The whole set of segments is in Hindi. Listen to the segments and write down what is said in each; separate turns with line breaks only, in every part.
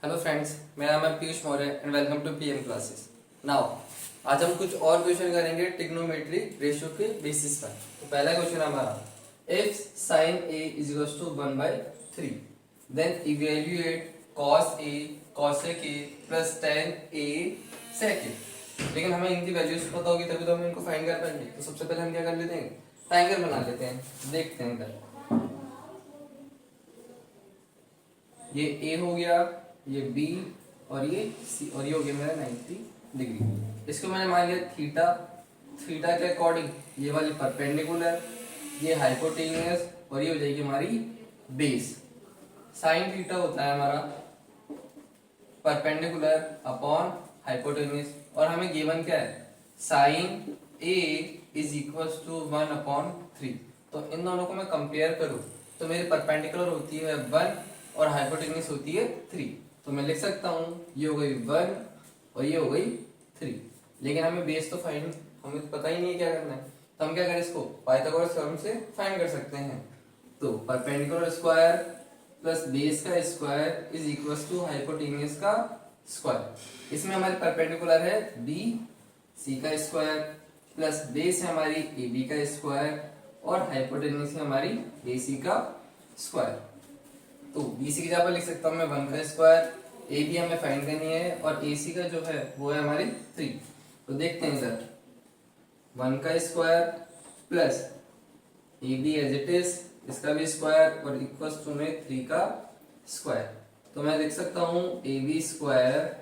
हेलो फ्रेंड्स, मेरा नाम है Piyush Maurya and welcome to PM classes. Now आज हम कुछ और क्वेश्चन करेंगे ट्रिग्नोमेट्री रेशियो के बेसिस पर। तो पहला क्वेश्चन हमारा, if sin a is equals to 1/3 then evaluate cos a cosec a plus tan a sec a। लेकिन हमें इनकी वैल्यूज पता होगी तभी तो हम इनको फाइंड कर पाएंगे। तो सबसे पहले हम क्या कर लेते हैं, ट्रायंगल बना लेते हैं। देखते हैं इधर, ये ए हो गया, ये बी और ये सी, और ये हो गया मेरा 90 डिग्री। इसको मैंने मान लिया थीटा। थीटा के अकॉर्डिंग ये वाली परपेंडिकुलर, ये हाइपोटेनियस और ये हो जाएगी हमारी बेस। साइन थीटा होता है हमारा परपेंडिकुलर अपॉन हाइपोटेनियस, और हमें गिवन क्या है, sine A is equals to 1/3। तो इन दोनों को मैं कंपेयर करूं तो मेरी परपेंडिकुलर होती है 1 और हाइपोटेनियस होती है 3। तो मैं लिख सकता हूं ये हो गई 1 और ये हो गई 3। लेकिन हमें बेस तो फाइंड, हमें तो पता ही नहीं है क्या करना है। तो हम क्या करें, इसको पाइथागोरस थ्योरम से फाइंड कर सकते हैं। तो परपेंडिकुलर स्क्वायर प्लस बेस का square is equals to hypotenuse का स्क्वायर। इसमें हमारी परपेंडिकुलर है बी सी का स्क्वायर प्लस बेस है हमारी ए बी का स्क्वायर और हाइपोटेनियस है हमारी ए सी का स्क्वायर। तो बी सी की जगह पर लिख सकता हूँ मैं 1 का स्क्वायर, ए बी हमें फाइंड करनी है और ए सी का जो है वो है हमारी 3। तो देखते हैं इधर, 1 का square plus A B as it is, इसका भी स्क्वायर और इक्वल्स टू में 3 का स्क्वायर। तो मैं लिख सकता हूँ A B square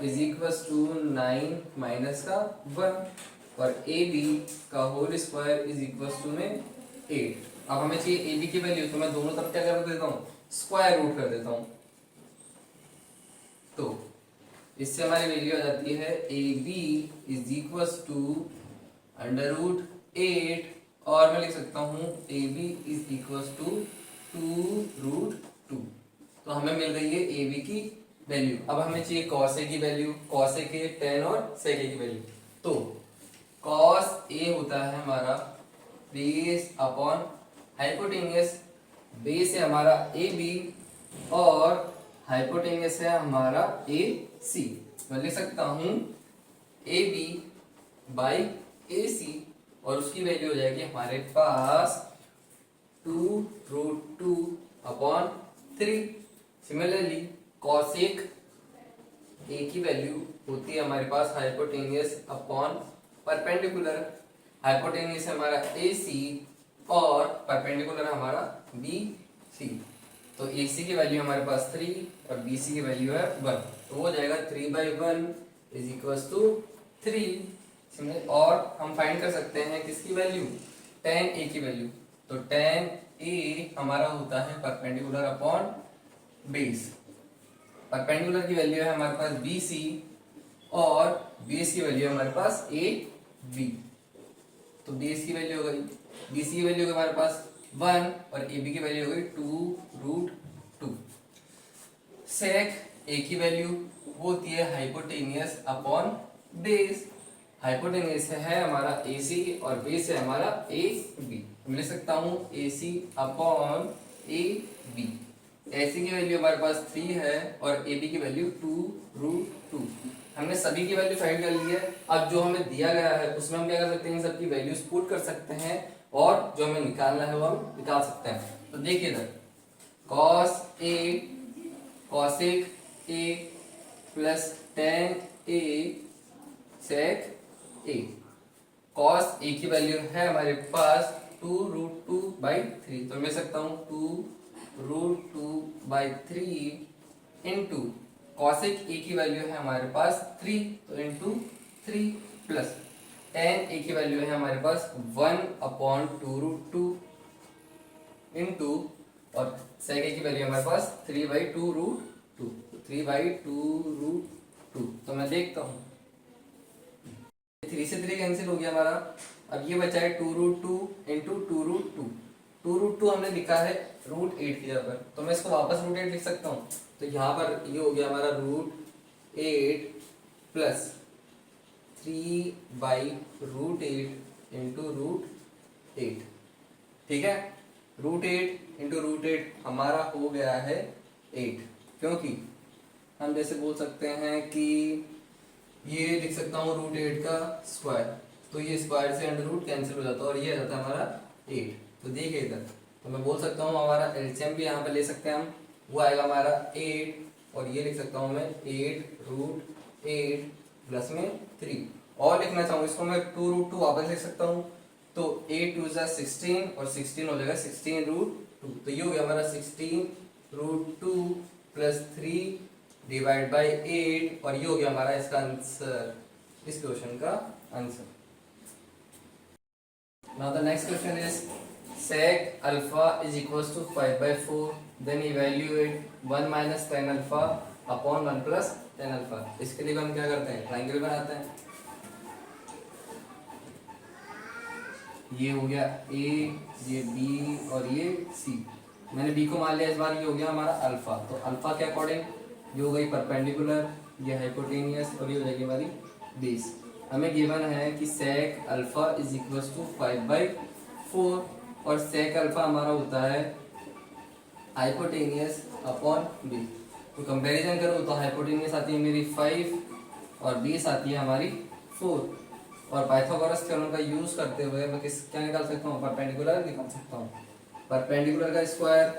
is equals to 9 minus का 1 और ए बी का whole square is equals to में 8। अब हमें चाहिए ए बी की वैल्यू, तो मैं दोनों तरफ क्या कर देता हूँ, स्क्वायर रूट कर देता हूँ। तो इससे हमारी वैल्यू आ जाती है A B is equals to √8 और मैं लिख सकता हूँ A B is equals to 2√2। तो हमें मिल गई है ए बी की वैल्यू। अब हमें चाहिए कॉस ए की वैल्यू, कॉस ए के टेन और सेक ए की वैल्यू। तो कॉस ए होता है हमारा बेस अपॉन हाइपोटेनियस, बेस है हमारा ए बी और हाइपोटेनियस है हमारा ए सी। मैं लिख सकता हूं ए बी बाई ए सी और उसकी वैल्यू हो जाएगी हमारे पास 2√2/3। सिमिलरली कॉसेक ए की वैल्यू होती है हमारे पास हाइपोटेनियस अपॉन परपेंडिकुलर। हाइपोटेनियस है हमारा ए सी और परपेंडिकुलर हमारा बी सी। तो ए सी की वैल्यू हमारे पास 3 और बी सी की वैल्यू है 1। तो हो जाएगा 3/1 इज इक्वल्स टू 3। और हम फाइंड कर सकते हैं किसकी वैल्यू, tan ए की वैल्यू। तो tan ए हमारा होता है परपेंडिकुलर अपॉन बेस। परपेंडिकुलर की वैल्यू है हमारे पास बी सी और बेस की वैल्यू है हमारे पास ए बी। तो बेस की वैल्यू हो गई, बी सी की वैल्यू हो गई हमारे पास 1 और ए बी की वैल्यू हो गई 2√2। सेक ए की वैल्यू होती है हाइपोटेनियस अपॉन बेस। हाइपोटेनियस है हमारा ए सी और बेस है हमारा ए बी। मैं लिख सकता हूँ A C upon A B. A C की वैल्यू हमारे पास 3 है और ए बी की वैल्यू 2√2। हमने सभी की वैल्यू फाइंड कर ली है। अब जो हमें दिया गया है उसमें हम क्या कर सकते हैं, सबकी वैल्यूज पुट कर सकते हैं और जो हमें निकालना है वो हम निकाल सकते हैं। तो देखिए इधर, cos A cosec A plus tan A sec A. Cos A की वैल्यू है हमारे पास 2√2/3। तो मैं सकता हूँ 2√2/3 इंटू कॉसेक ए की वैल्यू है हमारे पास 3, तो इंटू 3 प्लस tan ए की वैल्यू है हमारे पास 1/2√2 इंटू और सेक ए की वैल्यू हमारे पास 3/2√2, 3/2√2। तो मैं देखता हूँ 3 से 3 कैंसिल हो गया हमारा। अब ये बचा है 2√2 इंटू 2√2। 2√2 हमने लिखा है √8 की जगह पर, तो मैं इसको वापस √8 लिख सकता हूँ। तो यहाँ पर ये हो गया हमारा √8 प्लस 3/√8 इंटू √8। ठीक है, √8 इंटू √8 हमारा हो गया है 8, क्योंकि हम जैसे बोल सकते हैं कि ये लिख सकता हूँ √8 का स्क्वायर, तो ये स्क्वायर से अंडर रूट कैंसिल हो जाता है और ये आ जाता है हमारा 8। तो देखिए इधर, तो मैं बोल सकता हूँ हमारा एलसीएम भी यहाँ पे ले सकते हैं हम, वो आएगा हमारा 8 और ये लिख सकता हूँ मैं 8 √8 प्लस में 3। और लिखना चाहूँ इसको मैं 2 √2 वापस लिख सकता हूँ, तो 8 2 16 और 16 हो जाएगा 16 √2। तो ये हो गया हमारा 16 √2 प्लस 3 डिवाइड बाई 8 और ये हो गया हमारा इसका आंसर, इस क्वेश्चन का answer. Now the next question is sec alpha is equals to 5/4, then evaluate 1 minus tan alpha upon 1 plus tan alpha। इसके लिए हम क्या करते हैं, ट्राइंगल बनाते हैं। ये हो गया A, ये B और ये C। मैंने B को मान लिया इस बार, ये हो गया हमारा अल्फा। तो अल्फा के अकॉर्डिंग ये हो गई परपेंडिकुलर, ये हाइपोटेनियस और ये हो जाएगी हमारी बेस। हमें गिवन है कि sec alpha is equal to 5/4 और sec अल्फा हमारा होता है हाइपोटेनियस अपॉन बेस। तो कंपैरिजन करूँ तो हाइपोटेनियस आती है मेरी 5 और बेस आती है हमारी 4। और पाइथागोरस थ्योरम का यूज करते हुए मैं क्या निकाल सकता हूँ, परपेंडिकुलर निकाल सकता हूँ। परपेंडिकुलर का स्क्वायर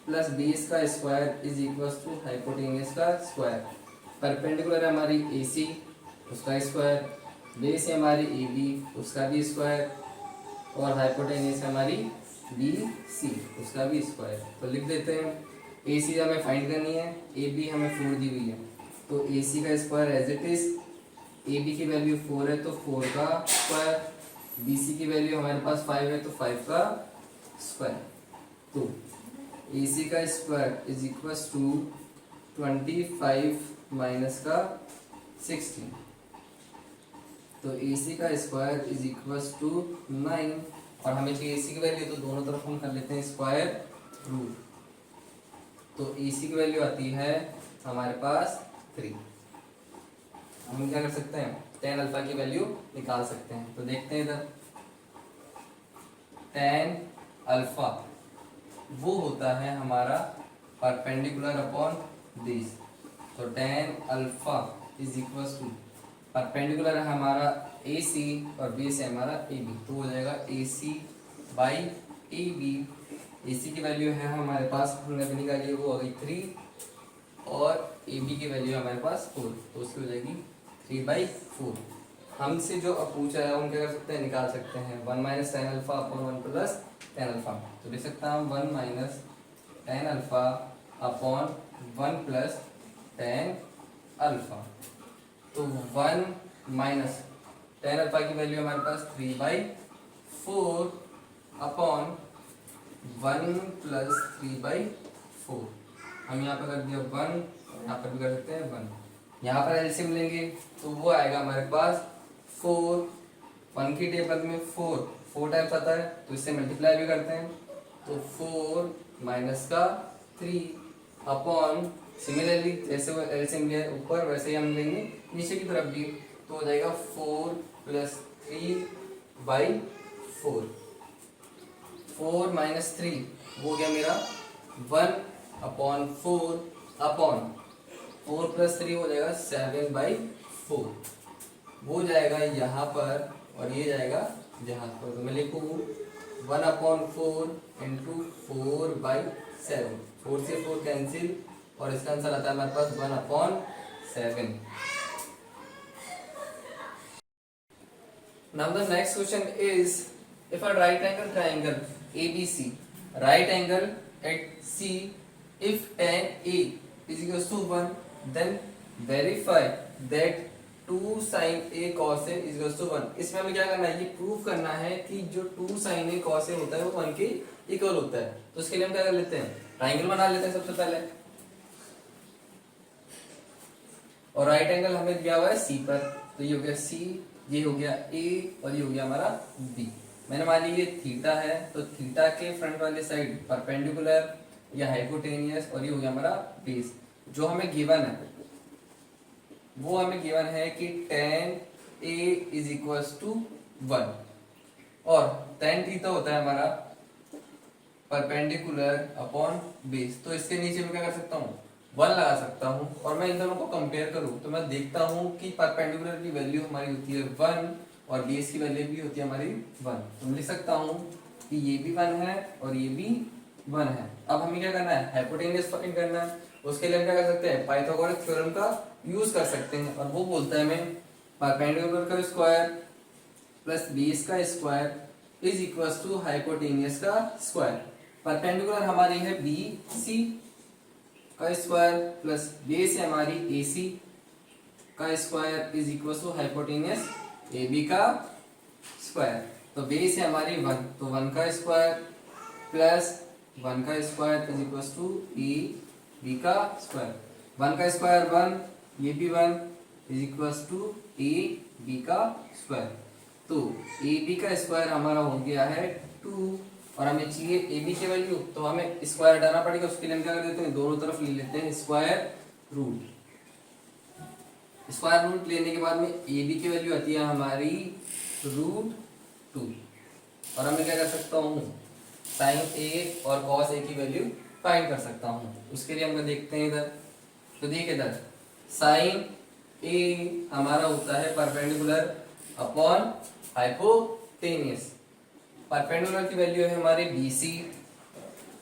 प्लस बेस का square is equal to hypotenuse का स्क्वायर। परपेंडिकुलर है हमारी AC, उसका स्क्वायर, बेस है हमारी AB, उसका भी स्क्वायर, और हाइपोटेनियस है हमारी BC, उसका भी स्क्वायर। तो लिख देते हैं, AC हमें फाइंड करनी है, AB हमें 4 दी हुई है, तो AC का square as it is, AB की वैल्यू 4 है तो 4 का स्क्वायर, BC की वैल्यू हमारे पास 5 है तो 5 का स्क्वायर। तो AC का square is equal to 25 minus का 16, तो AC का स्क्वायर इज इक्वल टू 9 और हमें चाहिए AC की वैल्यू, तो दोनों तरफ हम कर लेते हैं स्क्वायर रूट। तो AC की वैल्यू आती है हमारे पास 3। हम क्या कर सकते हैं, tan अल्फा की वैल्यू निकाल सकते हैं। तो देखते हैं इधर, tan अल्फा वो होता है हमारा परपेंडिकुलर अपॉन बेस। तो tan alpha is equal to, perpendicular है हमारा AC और बेस है हमारा AB, तो हो जाएगा AC बाई AB। AC की वैल्यू है हमारे पास, हमने अभी निकाली, वो हो गई 3 और AB की वैल्यू हमारे पास 4, तो उसकी हो जाएगी 3/4। हमसे जो अब पूछा है हम क्या कर सकते हैं, निकाल सकते हैं 1 minus tan alpha upon 1 plus tan alpha. तो लिख सकता हूँ 1 minus tan alpha upon 1 plus tan alpha. तो 1 माइनस tan अल्फा की वैल्यू हमारे पास 3/4 अपॉन 1 प्लस 3/4। हम यहाँ पर कर दिया 1, यहाँ पर भी कर सकते हैं 1। यहाँ पर एलसीएम लेंगे तो वो आएगा हमारे पास 4। 1 की टेबल में 4 टाइम्स आता है, तो इससे मल्टीप्लाई भी करते हैं, तो 4 माइनस का 3 अपॉन, सिमिलरली जैसे वो एलसीएम लिया है ऊपर वैसे ही हम लेंगे नीचे की तरफ भी, तो हो जाएगा 4 प्लस 3/4। 4 माइनस 3 वो हो गया मेरा 1/4 अपॉन 4 प्लस 3 हो जाएगा 7/4। वो जाएगा यहाँ पर और ये जाएगा यहाँ पर, तो मैं लिखूँ 1/4 इंटू 4/7। 4 से 4 कैंसिल और इसका आंसर आता है हमारे पास 1/7। Now the next question is, if a right angle triangle ABC, right angle at C, if tan A is equals to 1, then verify that 2 sin A cos A is equals to 1। इसमें हमें क्या करना है, ये प्रूव करना है कि जो 2 sin A cos A होता है वो 1 के इक्वल होता है। तो उसके लिए हम क्या कर लेते हैं, ट्राइंगल बना लेते हैं सबसे पहले, और राइट एंगल हमें दिया हुआ है C पर, तो ये हो गया C, ये हो गया A और ये हो गया हमारा B। मैंने मान ली ये थीटा है, तो थीटा के फ्रंट वाले साइड परपेंडिकुलर या हाइपोटेनियस, और ये हो गया हमारा बेस। जो हमें गिवन है वो हमें गिवन है कि tan A is equal to 1 और tan थीटा होता है हमारा परपेंडिकुलर अपॉन बेस। तो इसके नीचे मैं क्या कर सकता हूँ, 1 लगा सकता हूँ और मैं इन दोनों को कंपेयर करूँ तो मैं देखता हूँ कि परपेंडिकुलर की वैल्यू हमारी होती है 1 और बेस की वैल्यू भी होती है हमारी 1। तो मैं लिख सकता हूँ कि ये भी 1 है और ये भी 1 है। अब हमें क्या करना है, हाइपोटेन्यूज फाइंड करना है। उसके लिए हम क्या कर सकते हैं, पाइथागोरस थ्योरम का यूज कर सकते हैं और वो बोलता है हमें परपेंडिकुलर का स्क्वायर प्लस बेस का square is equal to hypotenuse का स्क्वायर। परपेंडिकुलर हमारी है बी सी का स्क्वायर प्लस बेस है हमारी ए सी का square is equal to hypotenuse A B का स्क्वायर। तो बेस है हमारी 1, तो 1 का स्क्वायर प्लस 1 का square is equal to A B का स्क्वायर। 1 का स्क्वायर 1, ये भी 1 is equal to A B का स्क्वायर। तो ए बी का स्क्वायर हमारा हो गया है 2 और हमें चाहिए ए बी की वैल्यू, तो हमें स्क्वायर हटाना पड़ेगा। उसके लिए हम क्या कर देते हैं, दोनों तरफ ले लेते हैं स्क्वायर रूट। स्क्वायर रूट लेने के बाद में ए बी की वैल्यू आती है हमारी √2 और हमें क्या कर सकता हूँ, साइन ए और कॉस ए की वैल्यू फाइंड कर सकता हूँ। उसके लिए हम देखते हैं इधर, तो देखिए इधर साइन ए हमारा होता है परपेंडिकुलर अपॉन हाइपोटेनियस। परपेंडिकुलर की वैल्यू है हमारी बी सी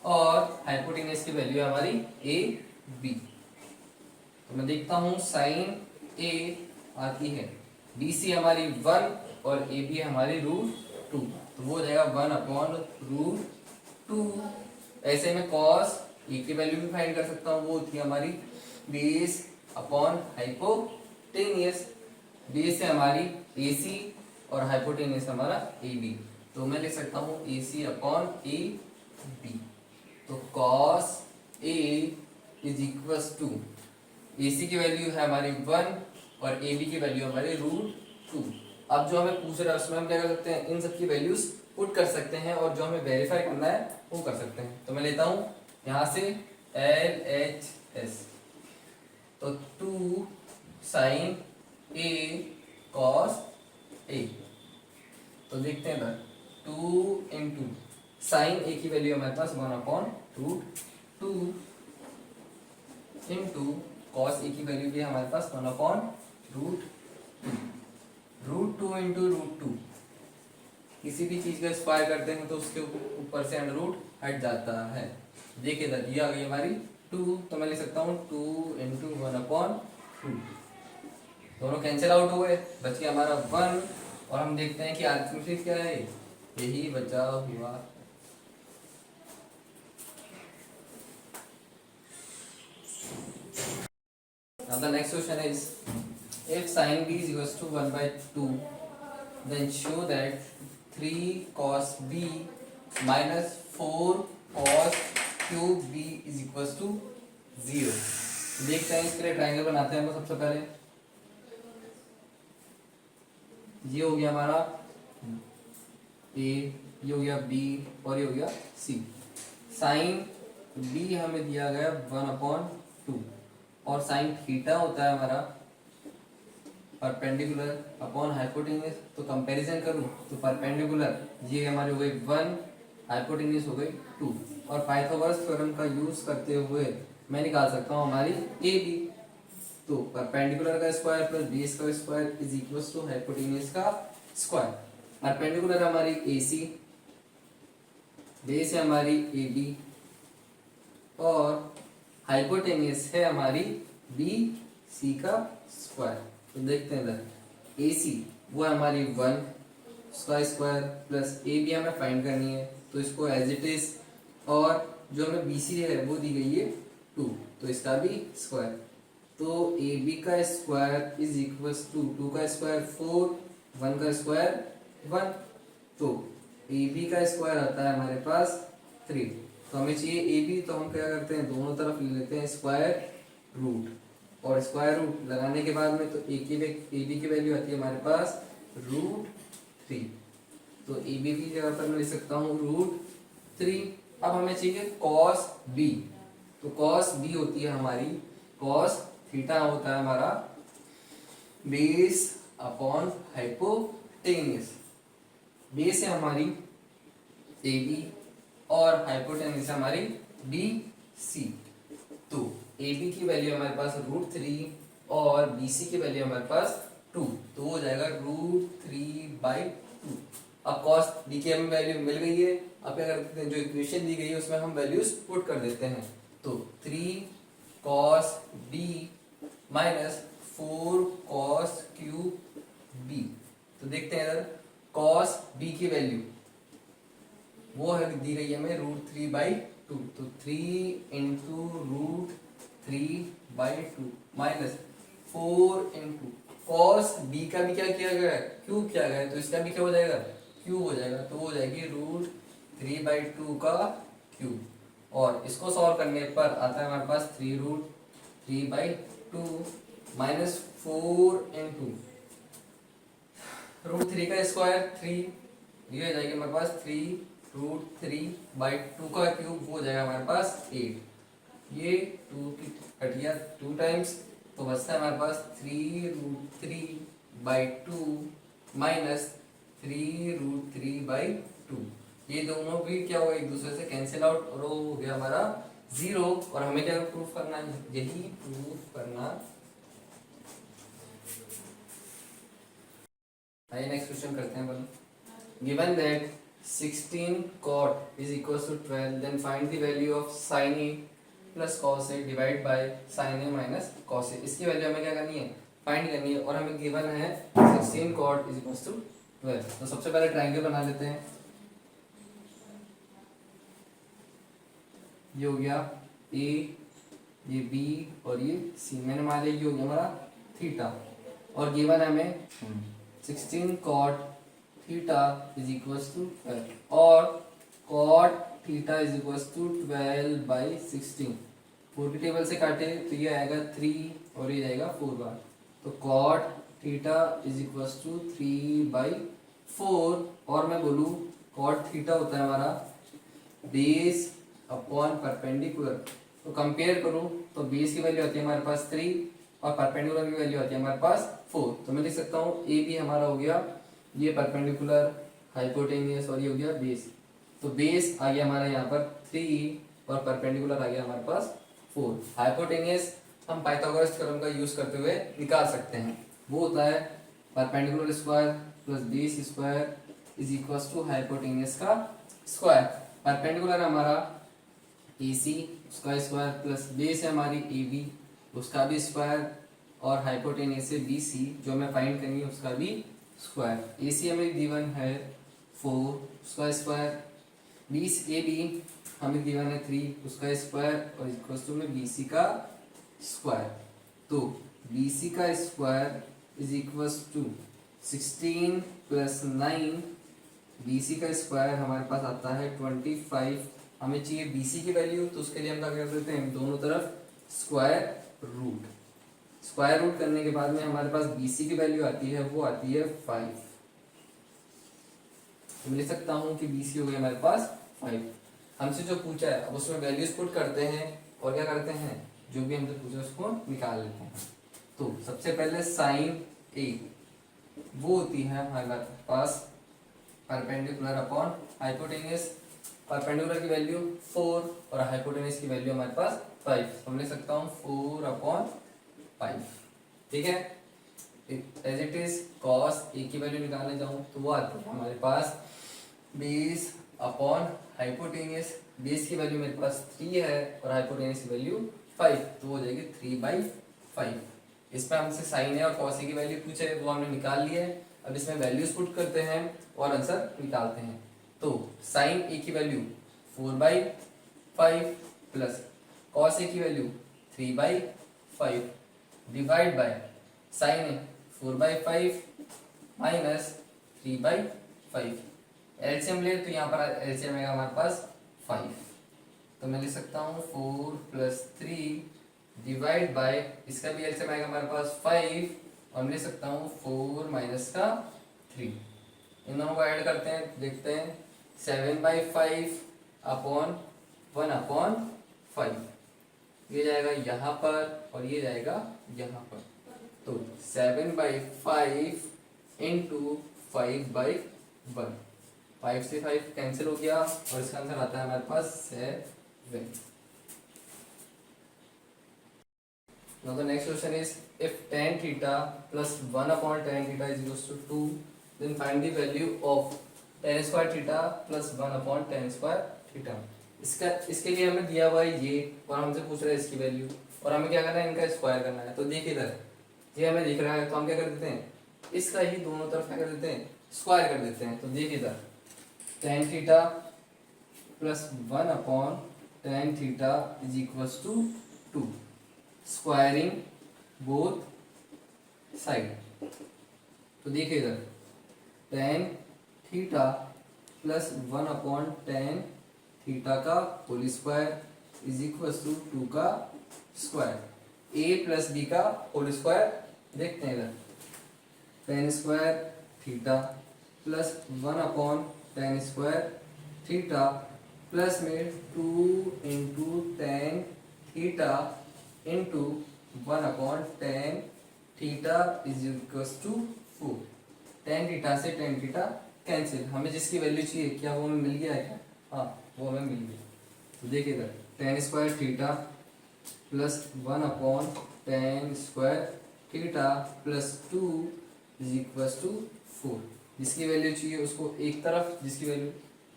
और हाइपोटेनियस की वैल्यू है हमारी ए बी। तो मैं देखता हूँ साइन ए आती है बी सी हमारी 1 और ए बी हमारी √2, तो वो हो जाएगा 1 अपॉन √2। ऐसे में कॉस ए की वैल्यू भी फाइंड कर सकता हूँ, वो होती है हमारी बेस अपॉन हाइपोटेनियस। बेस है हमारी ए सी और हाइपोटेनियस हमारा ए बी, तो मैं लिख सकता हूँ A C upon A B. तो cos A is equal to A C की वैल्यू है हमारी 1 और ए बी की वैल्यू हमारी √2। अब जो हमें पूछ रहा है उसमें हम क्या कर सकते हैं, इन सब की वैल्यूज पुट कर सकते हैं और जो हमें वेरीफाई करना है वो कर सकते हैं। तो मैं लेता हूँ यहाँ से एल एच एस, तो 2 साइन ए कॉस ए। तो देखते हैं इधर 2 इंटू साइन ए की वैल्यू हमारे पास 1 अपॉन √2 इंटू कॉस ए की वैल्यू भी हमारे पास 1 अपॉन √2। √2 इंटू √2, किसी भी चीज का स्क्वायर करते हैं तो उसके ऊपर से अंडर रूट हट जाता है। देखिए इधर ये आ गई हमारी 2, तो मैं लिख सकता हूँ 2 इंटू 1 अपॉन 2। दोनों कैंसिल आउट हुए, बच गया हमारा 1 और हम देखते हैं कि आंसर क्या है, यही बचा हुआ। Now the next question is, if sin b is equals to 1/2, then show that 3 cos b minus 4 cos cube b is equals to 0। देखते हैं, इसके लिए ट्रायंगल बनाते हैं हम सबसे पहले। ये हो गया हमारा a, ये हो गया b और ये हो गया c। साइन b हमें दिया गया 1/2 और साइन थीटा होता है हमारा परपेंडिकुलर अपॉन हाइपोटेन्यूस। तो कंपैरिजन करूं तो परपेंडिकुलर ये हमारी हो गई 1, हाइपोटेन्यूस हो गई 2 और पाइथागोरस थ्योरम का यूज करते हुए मैं निकाल सकता हूं हमारी ए बी। तो परपेंडिकुलर का स्क्वायर प्लस बेस का square is equal to hypotenuse का स्क्वायर। परपेंडिकुलर हमारी ए सी, बेस है हमारी ए बी और हाइपोटेनियस है हमारी बी सी का स्क्वायर। तो देखते हैं इधर ए सी वो है हमारी 1 उसका स्क्वायर प्लस ए बी हमें फाइंड करनी है, तो इसको एज इट इज, और जो हमें बी सी है वो दी गई है 2, तो इसका भी स्क्वायर। तो ए बी का स्क्वायर इज इक्वल टू 2 का स्क्वायर 4, 1 का स्क्वायर 1, तो ए बी का स्क्वायर आता है हमारे पास 3। तो हमें चाहिए ए बी, तो हम क्या करते हैं, दोनों तरफ ले लेते हैं स्क्वायर रूट और स्क्वायर रूट लगाने के बाद में तो ए बी की वैल्यू आती है हमारे पास √3। तो ए बी की जगह पर मैं लिख सकता हूँ √3। अब हमें चाहिए कॉस बी, तो कॉस बी होती है हमारी कॉस थीटा होता है हमारा बेस अपॉन हाइपोटेनियस। बेस है हमारी ए बी और हाइपोटेनियस हमारी बी सी। तो ए बी की वैल्यू हमारे पास √3 और बी सी की वैल्यू हमारे पास 2, तो वो हो जाएगा √3/2। अब कॉस बी की हमें वैल्यू मिल गई है। अब क्या करते हैं, जो इक्वेशन दी गई है उसमें हम वैल्यूज पुट कर देते हैं। तो 3 cos b minus 4 cos cube b। तो देखते हैं इधर cos b की वैल्यू वो है दी गई है हमें √3/2, तो 3 into √3/2 minus 4 into cos B का भी क्या किया गया है, क्यूब किया गया है, तो इसका भी क्या हो जाएगा, क्यूब हो जाएगा। तो वो हो जाएगी √3/2 का क्यूब। और इसको सॉल्व करने पर आता है हमारे पास 3√3/2 माइनस 4 इंटू √3 का स्क्वायर 3, ये हो जाएगी हमारे पास 3√3/2 का क्यूब, वो हो जाएगा हमारे पास 8। ये 2 की कट गया 2 टाइम्स, तो बचता है हमारे पास 3√3/2 माइनस 3√3/2। ये दोनों भी क्या हुआ, एक दूसरे से कैंसिल आउट और वो हो गया हमारा 0। और हमें क्या प्रूफ करना है, यही प्रूफ करना। आइए नेक्स्ट क्वेश्चन करते हैं। बोलो given that 16 cot is equals to 12, then find the value of sin a plus cos a divide by sin a minus cos a। इसकी वैल्यू हमें क्या करनी है, फाइंड करनी है। और हमें गिवन है 16 cot is equals to 12। तो सबसे पहले ट्रायंगल बना लेते हैं। ये हो गया a, ये b और ये c। मैंने मान लिया ये हो गया हमारा थीटा। और गिवन है हमें 16 cot theta is equals to 12 और cot theta is equals to 12/16। 4 की टेबल से काटे तो ये आएगा 3 और ये जाएगा 4 बार। तो cot theta is equals to 3/4। और मैं बोलूँ cot थीटा होता है हमारा बेस अपॉन परपेंडिकुलर। तो कंपेयर करूँ तो बेस की वैल्यू आती है हमारे पास 3 और परपेंडिकुलर की वैल्यू आती है हमारे पास 4। तो मैं लिख सकता हूँ ए बी हमारा हो गया ये परपेंडिकुलर हाइपोटेनियस और ये हो गया बेस। तो बेस आ गया हमारा यहाँ पर 3 और परपेंडिकुलर आ गया हमारे पास 4। हाइपोटेनियस हम पाइथागोरस थ्योरम का यूज करते हुए निकाल सकते हैं। वो होता है perpendicular square plus base square is equals to hypotenuse का स्क्वायर। परपेंडिकुलर हमारा AC उसका स्क्वायर प्लस बेस है हमारी AB उसका भी स्क्वायर और हाइपोटेनियस है BC जो हमें फाइंड करनी है उसका भी स्क्वायर। AC हमें गिवन है 4 उसका स्क्वायर, AB हमें गिवन है 3 उसका स्क्वायर और इक्वल्स टू में BC का स्क्वायर। तो BC का square is equals to 16 plus 9। BC का स्क्वायर हमारे पास आता है 25। हमें चाहिए BC की वैल्यू, तो उसके लिए हम क्या कर देते हैं, दोनों तरफ स्क्वायर रूट। स्क्वायर रूट करने के बाद में हमारे पास BC की वैल्यू आती है, वो आती है 5। तो मैं लिख सकता हूँ कि BC हो गया हमारे पास 5। हमसे जो पूछा है अब उसमें वैल्यूज पुट करते हैं और क्या करते हैं, जो भी हमसे पूछा उसको निकाल लेते हैं। तो सबसे पहले साइन A वो होती है हमारे पास परपेंडिकुलर अपॉन हाइपोटेनियस। परपेंडिकुलर की वैल्यू 4 और हाइपोटेनियस की वैल्यू हमारे पास 5। हम लिख सकता हूँ 4/5। ठीक है, as it is cos A की वैल्यू निकालने जाऊँ तो वो आती है हमारे पास बेस अपॉन हाइपोटेनियस। बेस की वैल्यू मेरे पास 3 है और हाइपोटेनियस की वैल्यू 5, तो हो जाएगी 3/5। इसमें हमसे साइन है और कॉस ए की वैल्यू पूछे वो हमने निकाल ली है। अब इसमें वैल्यूज पुट करते हैं और आंसर निकालते हैं। तो साइन ए की वैल्यू 4/5 प्लस कॉस ए की value 3/5 divide by sine A 4/5 minus 3/5। LCM ले तो यहाँ पर एलसीएम आएगा हमारे पास 5। तो मैं लिख सकता हूँ 4 + 3 डिवाइड बाय इसका भी एलसीएम आएगा हमारे पास 5 और मैं लिख सकता हूँ 4 - का 3। इन दोनों को ऐड करते हैं, देखते हैं 7/5 अपॉन 1/5 ये जाएगा यहाँ पर और ये जाएगा यहाँ पर। तो 7/5 इंटू 5/1। 5 से 5 कैंसिल हो गया और इसका आंसर आता है हमारे पास 7। Now the next question is if tan theta plus 1 upon tan theta is equals to 2, then find the value of tan square theta plus 1 upon tan square theta. इसके लिए हमें दिया हुआ है ये और हमसे पूछ रहा है इसकी वैल्यू और हमें क्या करना है, इनका स्क्वायर करना है। तो देखिए इधर ये हमें दिख रहा है तो हम क्या कर देते हैं, इसका ही दोनों तरफ क्या कर देते हैं, स्क्वायर कर देते हैं। तो देखिए इधर tan theta plus 1 upon tan theta is equals to 2, squaring both side. तो देखिए इधर tan theta plus 1 upon tan theta का whole square is equals to 2 का स्क्वायर, a प्लस b का होल स्क्वायर। देखते हैं इधर tan square theta plus 1 upon tan square theta plus में 2 into tan theta into 1 upon tan theta is equals to 4। tan theta से tan थीटा कैंसिल, हमें जिसकी वैल्यू चाहिए क्या वो हमें मिल गया है क्या, हाँ वो हमें मिल गया। तो देखिए इधर tan square theta plus 1 upon tan square theta plus 2 is equals to 4। जिसकी वैल्यू चाहिए उसको एक तरफ, जिसकी वैल्यू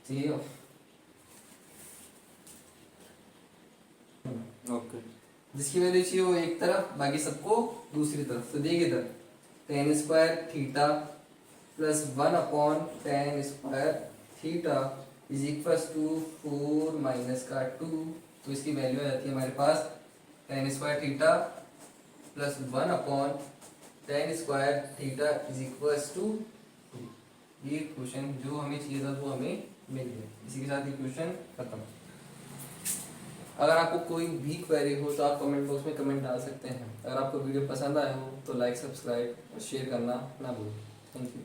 चाहिए
ओके
जिसकी वैल्यू चाहिए वो एक तरफ, बाकी सबको दूसरी तरफ। तो देखिए इधर tan square theta plus 1 upon tan square theta is equals to 4 minus का 2। तो इसकी वैल्यू आ जाती है हमारे पास tan square theta plus 1 upon tan square theta is equals to 2। ये क्वेश्चन जो हमें चाहिए था वो हमें मिल गया। इसी के साथ ये क्वेश्चन खत्म। अगर आपको कोई भी क्वेरी हो तो आप कमेंट बॉक्स में कमेंट डाल सकते हैं। अगर आपको वीडियो पसंद आया हो तो लाइक, सब्सक्राइब और शेयर करना ना भूलें। Thank you.